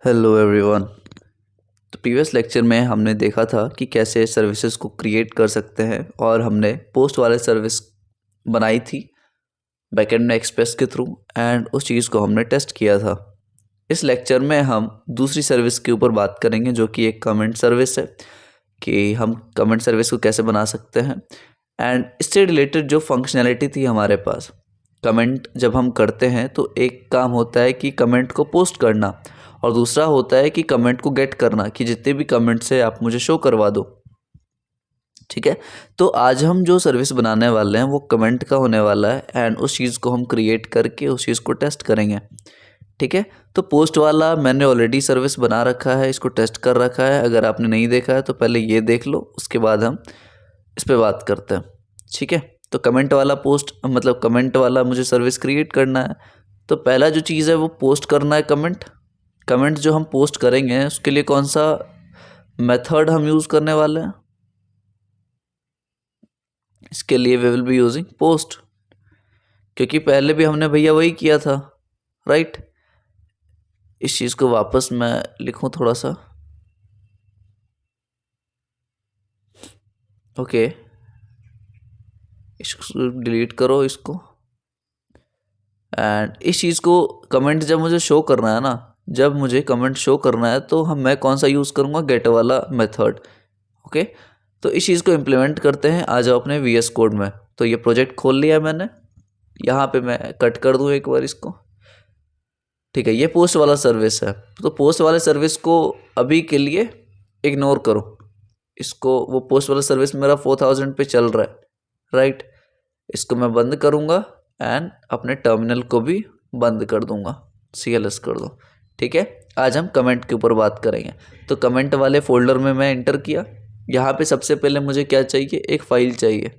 Hello everyone. तो previous lecture में हमने देखा था कि कैसे सर्विसेज को क्रिएट कर सकते हैं और हमने पोस्ट वाले सर्विस बनाई थी बैकएंड में एक्सप्रेस के थ्रू एंड उस चीज़ को हमने टेस्ट किया था। इस लेक्चर में हम दूसरी सर्विस के ऊपर बात करेंगे जो कि एक कमेंट सर्विस है कि हम कमेंट सर्विस को कैसे बना सकते हैं एंड इससे रिलेटेड जो फंक्शनैलिटी थी हमारे पास। कमेंट जब हम करते हैं तो एक काम होता है कि कमेंट को पोस्ट करना और दूसरा होता है कि कमेंट को गेट करना कि जितने भी कमेंट्स है आप मुझे शो करवा दो। ठीक है, तो आज हम जो सर्विस बनाने वाले हैं वो कमेंट का होने वाला है एंड उस चीज़ को हम क्रिएट करके उस चीज़ को टेस्ट करेंगे। ठीक है, तो पोस्ट वाला मैंने ऑलरेडी सर्विस बना रखा है, इसको टेस्ट कर रखा है। अगर आपने नहीं देखा है तो पहले ये देख लो, उसके बाद हम इस पर बात करते हैं। ठीक है, तो कमेंट वाला पोस्ट मतलब कमेंट वाला मुझे सर्विस क्रिएट करना है। तो पहला जो चीज़ है वो पोस्ट करना है कमेंट जो हम पोस्ट करेंगे उसके लिए कौन सा मेथड हम यूज़ करने वाले हैं। इसके लिए we will be using post, क्योंकि पहले भी हमने भैया वही किया था, राइट। इस चीज़ को वापस मैं लिखूं थोड़ा सा, ओके। इसको डिलीट करो इसको एंड इस चीज़ को कमेंट जब मुझे शो करना है ना, जब मुझे कमेंट शो करना है तो मैं कौन सा यूज़ करूँगा, गेट वाला मेथड। ओके, तो इस चीज़ को इम्प्लीमेंट करते हैं। आ जाओ अपने VS कोड में। तो ये प्रोजेक्ट खोल लिया मैंने, यहाँ पे मैं कट कर दूँ एक बार इसको। ठीक है, ये पोस्ट वाला सर्विस है। तो पोस्ट वाले सर्विस को अभी के लिए इग्नोर करो इसको। वो पोस्ट वाला सर्विस मेरा 4000 पे चल रहा है, राइट। इसको मैं बंद करूँगा एंड अपने टर्मिनल को भी बंद कर दूँगा, CLS कर दो। ठीक है, आज हम कमेंट के ऊपर बात करेंगे। तो कमेंट वाले फोल्डर में मैं इंटर किया। यहाँ पे सबसे पहले मुझे क्या चाहिए, एक फ़ाइल चाहिए।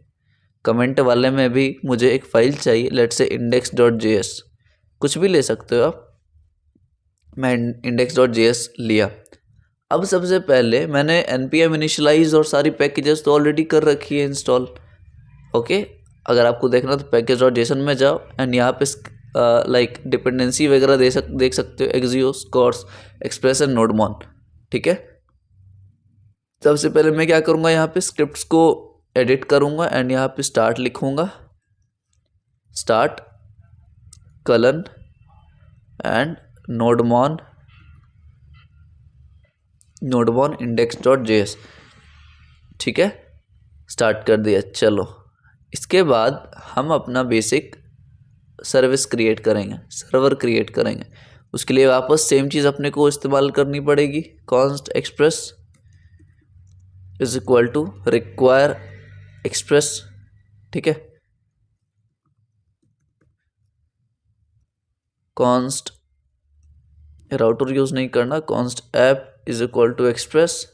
कमेंट वाले में भी मुझे एक फ़ाइल चाहिए, लेट्स से index.js, कुछ भी ले सकते हो आप। मैं index.js लिया। अब सबसे पहले मैंने npm इनिशियलाइज और सारी पैकेजेस तो ऑलरेडी कर रखी है इंस्टॉल। ओके, अगर आपको देखना तो पैकेज.json में जाओ एंड यहाँ पे लाइक डिपेंडेंसी वगैरह देख सकते हो, एक्सियोस, कोर्स, एक्सप्रेस एंड नोडमॉन। ठीक है, सबसे पहले मैं क्या करूँगा, यहाँ पे स्क्रिप्ट्स को एडिट करूँगा एंड यहाँ पे स्टार्ट लिखूँगा, स्टार्ट कलन एंड नोडमॉन index.js। ठीक है, स्टार्ट कर दिया। चलो, इसके बाद हम अपना बेसिक सर्विस क्रिएट करेंगे, सर्वर क्रिएट करेंगे। उसके लिए वापस सेम चीज़ अपने को इस्तेमाल करनी पड़ेगी। Const express is equal to require express. ठीक है, कॉन्स्ट राउटर यूज़ नहीं करना, const app is equal to express.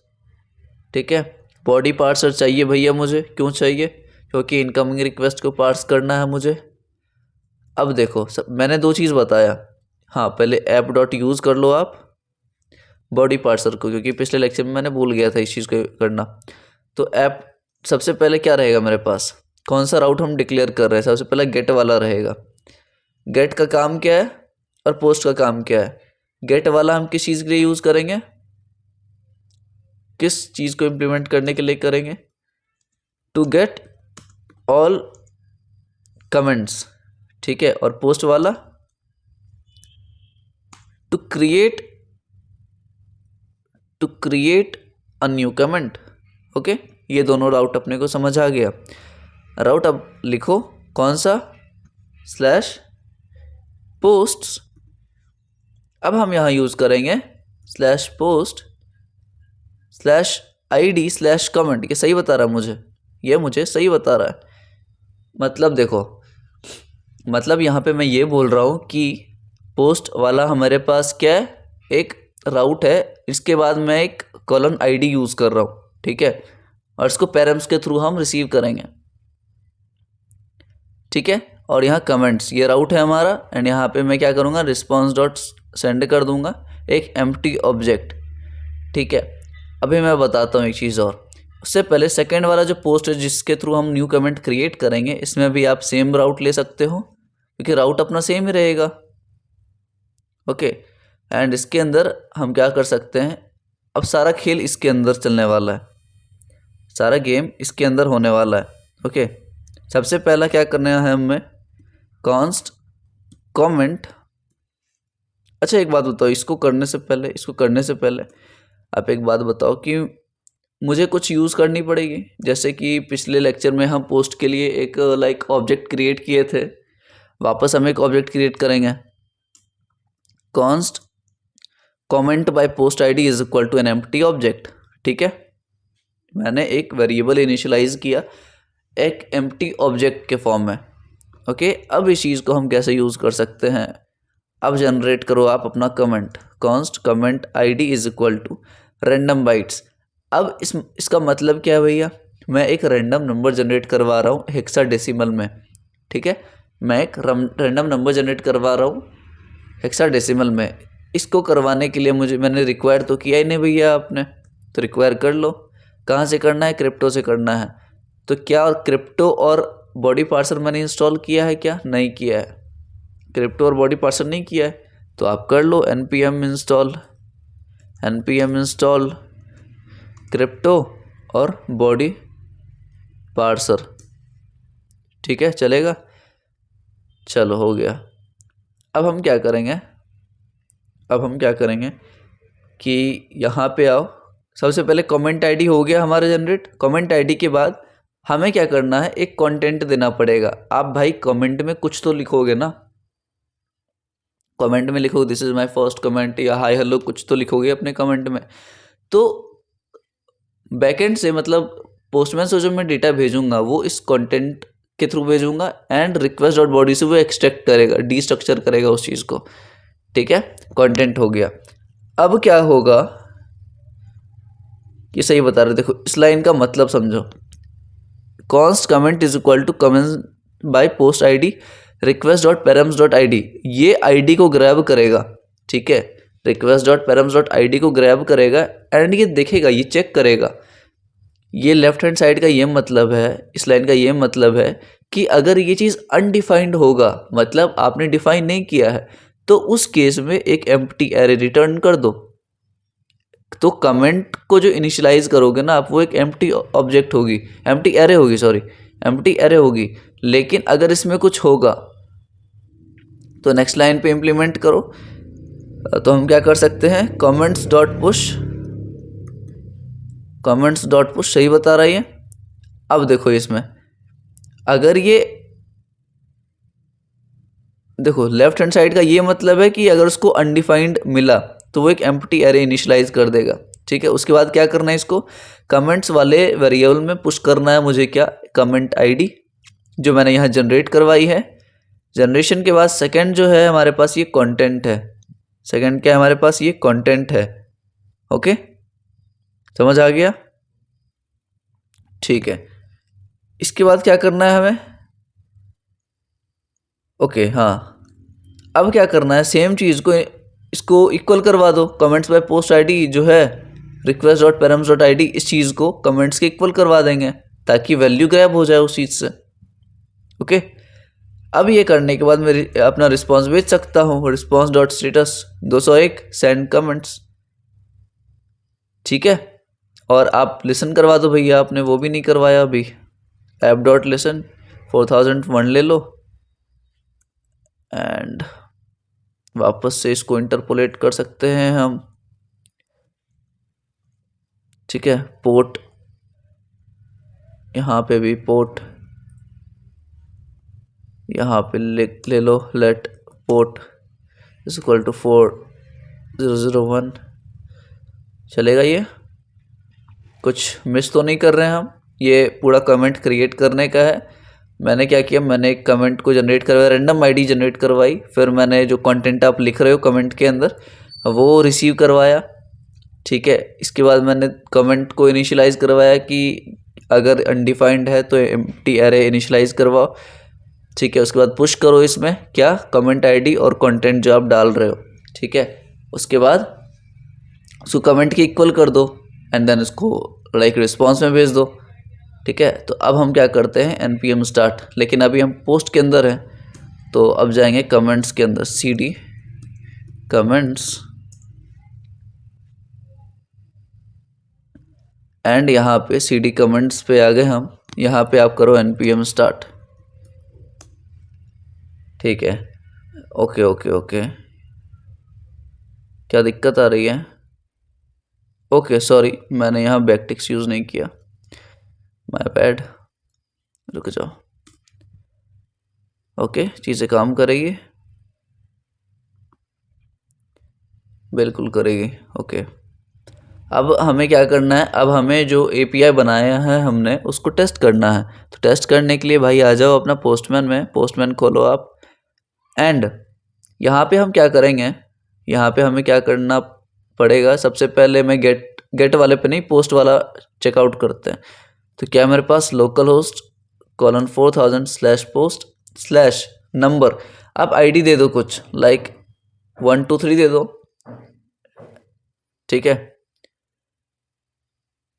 ठीक है, बॉडी पार्सर चाहिए भैया मुझे। क्यों चाहिए, क्योंकि इनकमिंग रिक्वेस्ट को पार्स करना है मुझे। अब देखो मैंने दो चीज़ बताया। हाँ, पहले ऐप डॉट यूज़ कर लो आप बॉडी पार्सर को, क्योंकि पिछले लेक्चर में मैंने भूल गया था इस चीज़ को करना। तो ऐप सबसे पहले क्या रहेगा मेरे पास, कौन सा राउट हम डिक्लेयर कर रहे हैं, सबसे पहले गेट वाला रहेगा। गेट का काम क्या है और पोस्ट का काम क्या है। गेट वाला हम किस चीज़ के लिए यूज़ करेंगे, किस चीज़ को इम्प्लीमेंट करने के लिए करेंगे, टू गेट ऑल कमेंट्स। ठीक है, और पोस्ट वाला to create a new comment. Okay, ये दोनों राउट अपने को समझ आ गया। राउट अब लिखो कौन सा, स्लैश पोस्ट्स। अब हम यहाँ यूज़ करेंगे slash post slash ID slash comment. ये सही बता रहा है मुझे, ये मुझे सही बता रहा है। मतलब देखो, मतलब यहाँ पे मैं ये बोल रहा हूँ कि पोस्ट वाला हमारे पास क्या है, एक राउट है। इसके बाद मैं एक कॉलन ID यूज़ कर रहा हूँ। ठीक है, और इसको पैरम्स के थ्रू हम रिसीव करेंगे। ठीक है, और यहाँ कमेंट्स ये राउट है हमारा एंड यहाँ पे मैं क्या करूँगा, रिस्पॉन्स डॉट सेंड कर दूँगा एक एम्प्टी ऑब्जेक्ट। ठीक है, अभी मैं बताता हूँ एक चीज़ और। उससे पहले सेकंड वाला जो पोस्ट है जिसके थ्रू हम न्यू कमेंट क्रिएट करेंगे, इसमें भी आप सेम राउट ले सकते हो क्योंकि राउट अपना सेम ही रहेगा। ओके, एंड इसके अंदर हम क्या कर सकते हैं, अब सारा खेल इसके अंदर चलने वाला है, सारा गेम इसके अंदर होने वाला है। ओके, सबसे पहला क्या करना है हमें, कॉन्स्ट कमेंट। अच्छा एक बात बताओ, इसको करने से पहले आप एक बात बताओ कि मुझे कुछ यूज़ करनी पड़ेगी। जैसे कि पिछले लेक्चर में हम पोस्ट के लिए एक लाइक ऑब्जेक्ट क्रिएट किए थे, वापस हम एक ऑब्जेक्ट क्रिएट करेंगे। Const comment by post ID is equal to an empty object. ठीक है, मैंने एक वेरिएबल इनिशियलाइज किया एक एम्प्टी ऑब्जेक्ट के फॉर्म में। ओके, अब इस चीज़ को हम कैसे यूज़ कर सकते हैं, अब जनरेट करो आप अपना comment, const comment ID is equal to random bytes. अब इसका मतलब क्या है भैया, मैं एक रैंडम नंबर जनरेट करवा रहा हूँ हेक्साडेसिमल में। ठीक है, मैं एक रैंडम नंबर जनरेट करवा रहा हूँ हेक्साडेसिमल में। इसको करवाने के लिए मैंने रिक्वायर तो किया ही नहीं भैया आपने, तो रिक्वायर कर लो। कहाँ से करना है, क्रिप्टो से करना है। तो क्या और क्रिप्टो और बॉडी पार्सर मैंने इंस्टॉल किया है, क्या नहीं किया है, क्रिप्टो और बॉडी पार्सर नहीं किया है, तो आप कर लो npm इंस्टॉल क्रिप्टो और बॉडी पार्सर। ठीक है, चलेगा, चलो हो गया। अब हम क्या करेंगे कि यहाँ पे आओ, सबसे पहले कमेंट आईडी हो गया हमारा जनरेट। कमेंट आईडी के बाद हमें क्या करना है, एक कंटेंट देना पड़ेगा। आप भाई कमेंट में कुछ तो लिखोगे ना, कमेंट में लिखो this is my first comment या हाय हेलो, कुछ तो लिखोगे अपने कमेंट में। तो बैकएंड से मतलब पोस्टमैन से जो मैं डेटा भेजूंगा वो इस कंटेंट के थ्रू भेजूंगा एंड रिक्वेस्ट डॉट बॉडी से वो एक्सट्रैक्ट करेगा, डीस्ट्रक्चर करेगा उस चीज़ को। ठीक है, कंटेंट हो गया। अब क्या होगा, ये सही बता रहे, देखो इस लाइन का मतलब समझो। Const comment is equal to comment by post ID request dot params dot ID, ये आईडी को ग्रैब करेगा। ठीक है, request dot params dot ID को ग्रैब करेगा एंड ये देखेगा, ये चेक करेगा। ये लेफ्ट हैंड साइड का ये मतलब है, इस लाइन का ये मतलब है कि अगर ये चीज़ अनडिफाइंड होगा, मतलब आपने डिफाइन नहीं किया है, तो उस केस में एक एम्प्टी एरे रिटर्न कर दो। तो कमेंट को जो इनिशियलाइज करोगे ना आप, वो एक एम्प्टी ऑब्जेक्ट होगी, एम्प्टी एरे होगी। लेकिन अगर इसमें कुछ होगा तो नेक्स्ट लाइन पे इम्प्लीमेंट करो। तो हम क्या कर सकते हैं, कमेंट्स डॉट पुश सही बता रही है। अब देखो इसमें अगर ये देखो लेफ्ट हैंड साइड का ये मतलब है कि अगर उसको अनडिफाइंड मिला तो वो एक एम्प्टी एरे इनिशियलाइज कर देगा। ठीक है, उसके बाद क्या करना है, इसको कमेंट्स वाले वेरिएबल में पुश करना है मुझे, क्या, कमेंट आईडी जो मैंने यहाँ जनरेट करवाई है। जनरेशन के बाद सेकंड जो है हमारे पास ये कंटेंट है, सेकंड क्या है हमारे पास, ये कंटेंट है। ओके, समझ आ गया। ठीक है, इसके बाद क्या करना है हमें, ओके हाँ, अब क्या करना है, सेम चीज़ को इसको इक्वल करवा दो। कमेंट्स बाय पोस्ट आईडी जो है request dot params dot ID, इस चीज़ को कमेंट्स के इक्वल करवा देंगे ताकि वैल्यू ग्रैब हो जाए उस चीज़ से। ओके, अब ये करने के बाद मैं अपना रिस्पॉन्स भेज सकता हूँ, response dot status 201 send comments. ठीक है, और आप लिसन करवा दो भैया, आपने वो भी नहीं करवाया अभी। ऐप डॉट लिसन 4001 ले लो एंड वापस से इसको इंटरपोलेट कर सकते हैं हम। ठीक है, पोर्ट यहाँ पे भी पोर्ट यहाँ पे ले लो, let port is equal to 4001। चलेगा, ये कुछ मिस तो नहीं कर रहे हैं हम। ये पूरा कमेंट क्रिएट करने का है। मैंने क्या किया, मैंने एक कमेंट को जनरेट करवाया, रैंडम आईडी जनरेट करवाई, फिर मैंने जो कंटेंट आप लिख रहे हो कमेंट के अंदर वो रिसीव करवाया। ठीक है, इसके बाद मैंने कमेंट को इनिशियलाइज़ करवाया कि अगर अनडिफाइंड है तो एम्प्टी एरे इनिशियलाइज़ करवाओ। ठीक है, उसके बाद पुश करो इसमें क्या, कमेंट आईडी और कंटेंट जो आप डाल रहे हो। ठीक है, उसके बाद उसको कमेंट के इक्वल कर दो एंड देन इसको लाइक रिस्पॉन्स में भेज दो। ठीक है, तो अब हम क्या करते हैं, npm स्टार्ट, लेकिन अभी हम पोस्ट के अंदर हैं तो अब जाएंगे कमेंट्स के अंदर, cd कमेंट्स एंड यहाँ पे cd कमेंट्स पे आ गए हम। यहाँ पे आप करो npm स्टार्ट। ठीक है, ओके ओके ओके, क्या दिक्कत आ रही है? ओके सॉरी, मैंने यहाँ बैकटिक्स यूज़ नहीं किया, माय बैड। रुक जाओ। ओके, चीज़ें काम करेगी, बिल्कुल करेगी। ओके, अब हमें क्या करना है, अब हमें जो API बनाया है हमने उसको टेस्ट करना है। तो टेस्ट करने के लिए भाई आ जाओ अपना पोस्टमैन में, पोस्टमैन खोलो आप। एंड यहाँ पे हम क्या करेंगे, यहाँ पे हमें क्या करना पड़ेगा, सबसे पहले मैं गेट वाले पे नहीं, पोस्ट वाला चेकआउट करते हैं। तो क्या मेरे पास लोकल होस्ट :4000/post/नंबर। आप आईडी दे दो कुछ, लाइक 123 दे दो। ठीक है,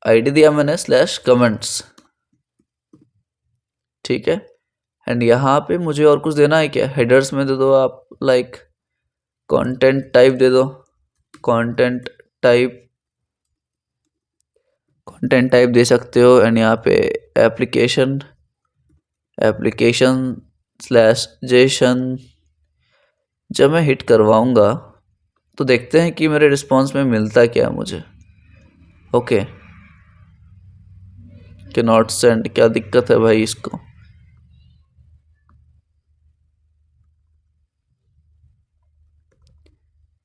आईडी दिया मैंने /comments। ठीक है, एंड यहाँ पे मुझे और कुछ देना है क्या? हेडर्स में दे दो आप, लाइक कंटेंट टाइप दे दो, कंटेंट टाइप दे सकते हो। एंड यहाँ पे एप्लीकेशन/जेसन। जब मैं हिट करवाऊँगा तो देखते हैं कि मेरे रिस्पॉन्स में मिलता क्या है मुझे। ओके, कि नॉट सेंड, क्या दिक्कत है भाई इसको?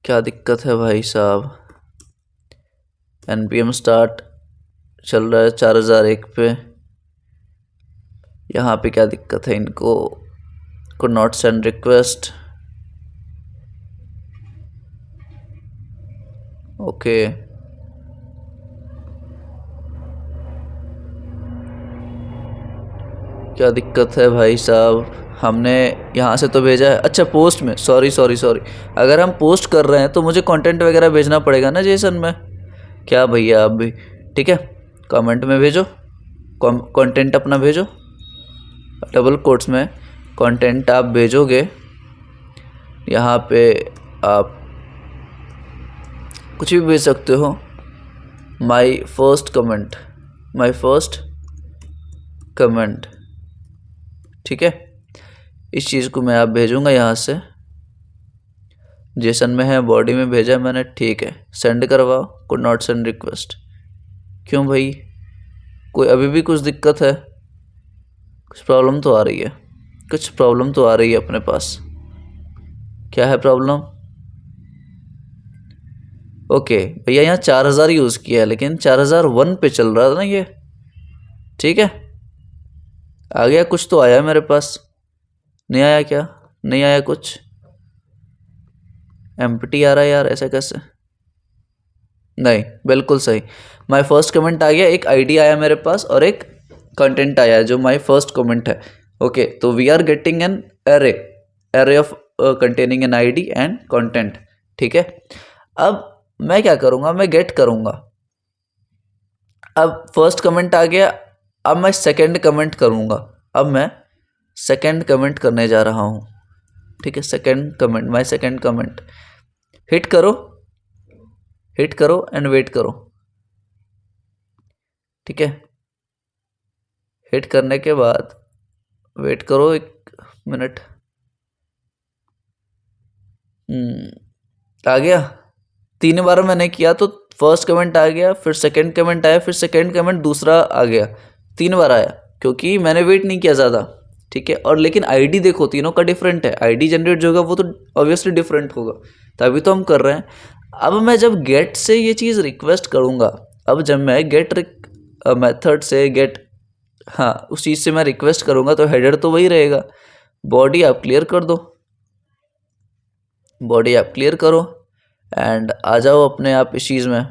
क्या दिक्कत है भाई साहब? npm स्टार्ट चल रहा है 4001 पे। यहाँ पे क्या दिक्कत है इनको? Not send request. ओके, क्या दिक्कत है भाई साहब? हमने यहाँ से तो भेजा है, अच्छा पोस्ट में, सॉरी। अगर हम पोस्ट कर रहे हैं तो मुझे कंटेंट वगैरह भेजना पड़ेगा ना जेसन में। क्या भैया आप भी? ठीक है, कमेंट में भेजो, कंटेंट अपना भेजो, डबल कोट्स में कंटेंट आप भेजोगे। यहाँ पे आप कुछ भी भेज सकते हो। My first comment. ठीक है, इस चीज़ को मैं आप भेजूंगा यहाँ से, जेसन में है, बॉडी में भेजा है मैंने। ठीक है, सेंड करवाओ, कुड नॉट सेंड रिक्वेस्ट। क्यों भाई, कोई अभी भी कुछ दिक्कत है? कुछ प्रॉब्लम तो आ रही है, अपने पास। क्या है प्रॉब्लम? ओके भैया, यहाँ 4000 यूज़ किया है, लेकिन 4001 पे चल रहा था ना ये। ठीक है, आ गया कुछ तो आया मेरे पास। नहीं आया क्या? नहीं आया कुछ, एम्प्टी आ रहा है यार, ऐसा कैसे? नहीं, बिल्कुल सही। माय फर्स्ट कमेंट आ गया, एक आईडी आया मेरे पास और एक कंटेंट आया जो माय फर्स्ट कमेंट है। ओके, तो we are getting an array of containing an ID and content. ठीक है, अब मैं क्या करूँगा, मैं गेट करूँगा। अब फर्स्ट कमेंट आ गया, अब मैं सेकंड कमेंट करूँगा। अब मैं सेकंड कमेंट करने जा रहा हूँ। ठीक है, माय सेकंड कमेंट। हिट करो एंड वेट करो। ठीक है, हिट करने के बाद वेट करो 1 मिनट। आ गया। 3 बार मैंने किया तो फर्स्ट कमेंट आ गया, फिर सेकंड कमेंट आया, फिर सेकंड कमेंट दूसरा आ गया। 3 बार आया क्योंकि मैंने वेट नहीं किया ज़्यादा। ठीक है, और लेकिन आईडी देखो तीनों का डिफरेंट है, आईडी जनरेट जो होगा वो तो ऑब्वियसली डिफरेंट होगा, तभी तो हम कर रहे हैं। अब मैं जब गेट से ये चीज़ रिक्वेस्ट करूँगा, अब जब मैं गेट मेथड से उस चीज़ से मैं रिक्वेस्ट करूँगा तो हेडर तो वही रहेगा। बॉडी आप क्लियर कर दो, एंड आ जाओ अपने आप इस चीज़ में।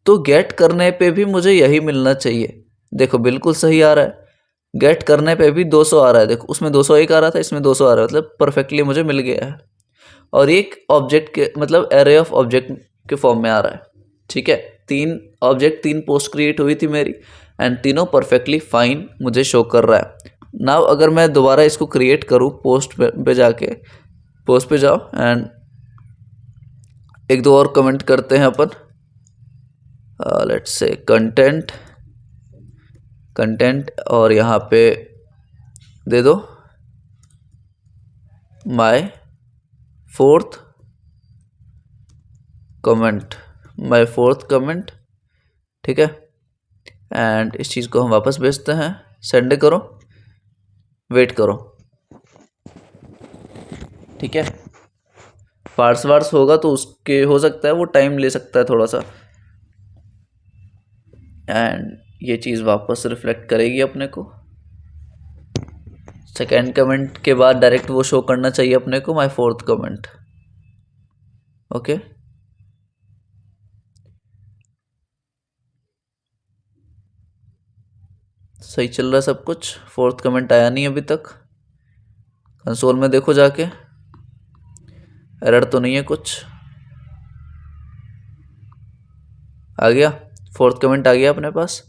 तो गेट करने पे भी मुझे यही मिलना चाहिए। देखो बिल्कुल सही आ रहा है, गेट करने पे भी 200 आ रहा है। देखो उसमें 201 आ रहा था, इसमें 200 आ रहा है, मतलब परफेक्टली मुझे मिल गया है। और एक ऑब्जेक्ट के मतलब एरे ऑफ ऑब्जेक्ट के फॉर्म में आ रहा है। ठीक है, 3 पोस्ट क्रिएट हुई थी मेरी, एंड तीनों परफेक्टली फाइन मुझे शो कर रहा है। नाउ अगर मैं दोबारा इसको क्रिएट करूँ, पोस्ट पे जाके पोस्ट पे जाओ एंड 1-2 और कमेंट करते हैं अपन। लेट्स से कंटेंट कंटेंट और यहाँ पे दे दो माय फोर्थ कमेंट, ठीक है। एंड इस चीज़ को हम वापस भेजते हैं, सेंड करो, वेट करो, ठीक है। पार्स होगा तो उसके हो सकता है वो टाइम ले सकता है थोड़ा सा, एंड ये चीज़ वापस रिफ्लेक्ट करेगी अपने को। सेकेंड कमेंट के बाद डायरेक्ट वो शो करना चाहिए अपने को माय फोर्थ कमेंट, ओके। सही चल रहा है सब कुछ, फोर्थ कमेंट आया नहीं अभी तक। कंसोल में देखो जाके, एरर तो नहीं है कुछ। आ गया, फोर्थ कमेंट आ गया अपने पास,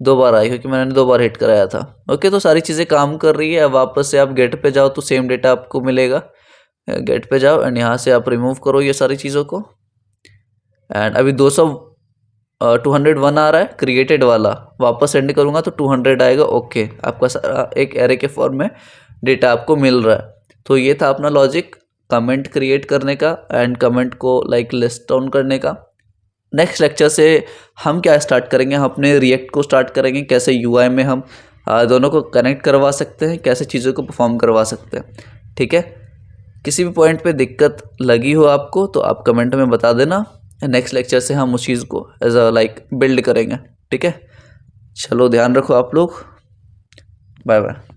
2 बार आई क्योंकि मैंने 2 बार हिट कराया था, ओके। तो सारी चीज़ें काम कर रही है। अब वापस से आप गेट पे जाओ तो सेम डेटा आपको मिलेगा। गेट पे जाओ एंड यहाँ से आप रिमूव करो ये सारी चीज़ों को। एंड अभी 201 आ रहा है क्रिएटेड वाला, वापस सेंड करूँगा तो 200 आएगा, ओके। आपका सारा एक एरे के फॉर्म में डेटा आपको मिल रहा है। तो ये था अपना लॉजिक कमेंट क्रिएट करने का एंड कमेंट को लाइक लिस्ट डाउन करने का। नेक्स्ट लेक्चर से हम क्या स्टार्ट करेंगे, हम अपने रिएक्ट को स्टार्ट करेंगे, कैसे यूआई में हम दोनों को कनेक्ट करवा सकते हैं, कैसे चीज़ों को परफॉर्म करवा सकते हैं, ठीक है। किसी भी पॉइंट पे दिक्कत लगी हो आपको तो आप कमेंट में बता देना। नेक्स्ट लेक्चर से हम उस चीज़ को एज अ लाइक बिल्ड करेंगे, ठीक है। चलो ध्यान रखो आप लोग, बाय बाय।